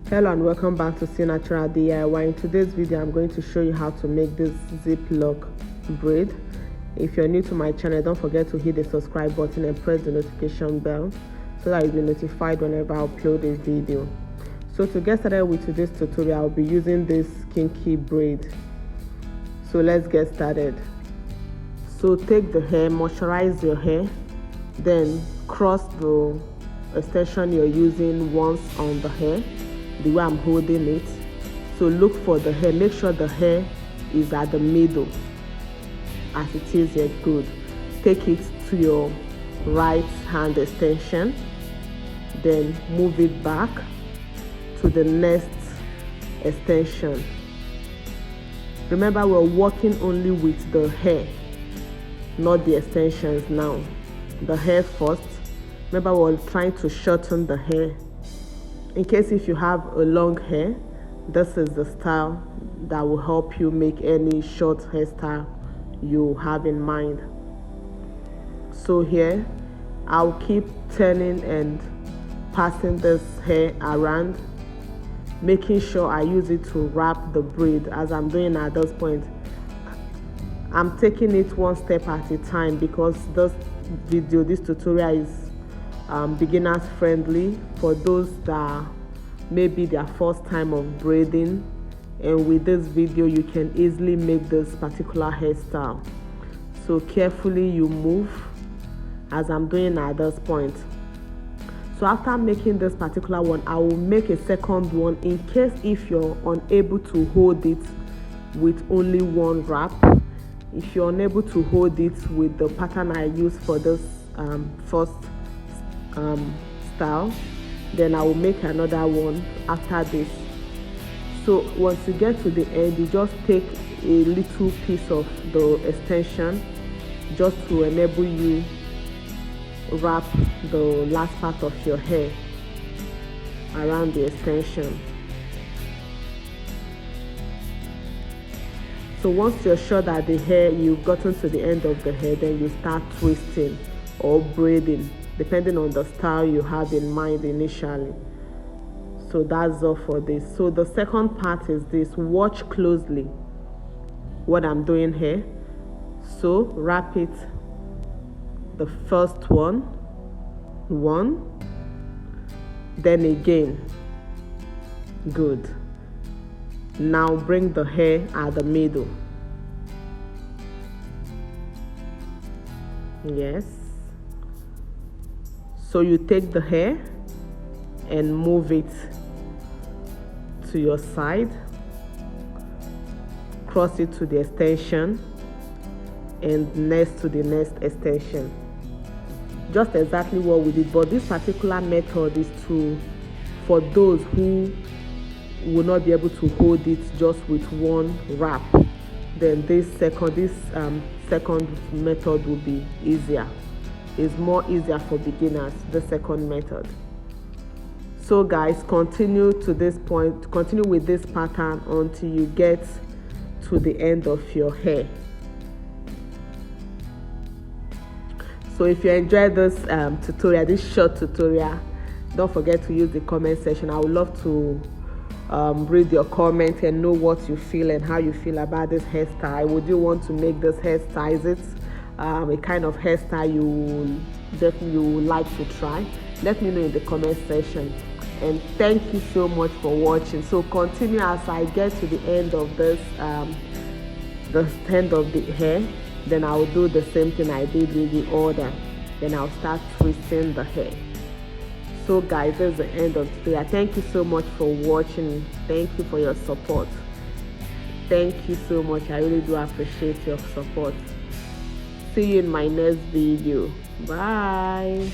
Hello and welcome back to Csylnaturalsdiy DIY. In today's video, I'm going to show you how to make this ziplock braid. If you're new to my channel, don't forget to hit the subscribe button and press the notification bell so that you'll be notified whenever I upload a video. So to get started with today's tutorial, I'll be using this kinky braid. So let's get started. So take the hair, moisturize your hair, then cross the extension you're using once on the hair, the way I'm holding it. So look for the hair, make sure the hair is at the middle as it is here. Good. Take it to your right hand extension, then move it back to the next extension. Remember, we're working only with the hair, not the extensions now. The hair first. Remember, we're trying to shorten the hair. In case if you have a long hair, this is the style that will help you make any short hairstyle you have in mind. So here, I'll keep turning and passing this hair around, making sure I use it to wrap the braid. As I'm doing at this point, I'm taking it one step at a time because this tutorial is beginners friendly for those that maybe their first time of braiding, and with this video you can easily make this particular hairstyle. So carefully you move as I'm doing at this point. So after making this particular one, I will make a second one in case if you're unable to hold it with only one wrap. If you're unable to hold it with the pattern I use for this first style, then I will make another one after this. So once you get to the end, you just take a little piece of the extension just to enable you wrap the last part of your hair around the extension. So once you're sure that the hair, you've gotten to the end of the hair, then you start twisting or braiding depending on the style you have in mind initially. So that's all for this. So the second part is this. Watch closely what I'm doing here. So wrap it, the first one, then again. Good. Now bring the hair at the middle. Yes. So you take the hair and move it to your side, cross it to the extension, and next to the next extension. Just exactly what we did, but this particular method is for those who will not be able to hold it just with one wrap. Then this second method will be easier. It's more easier for beginners, the second method. So guys, continue to this point, continue with this pattern until you get to the end of your hair. So if you enjoyed this tutorial, this short tutorial, don't forget to use the comment section. I would love to read your comments and know what you feel and how you feel about this hairstyle. Would you want to make this hairstyle? Is it a kind of hairstyle you definitely would like to try? Let me know in the comment section. And thank you so much for watching. So continue as I get to the end of this the end of the hair, then I will do the same thing I did with the other. Then I'll start twisting the hair. So guys, that's the end of today. Thank you so much for watching. Thank you for your support. Thank you so much. I really do appreciate your support. See you in my next video. Bye.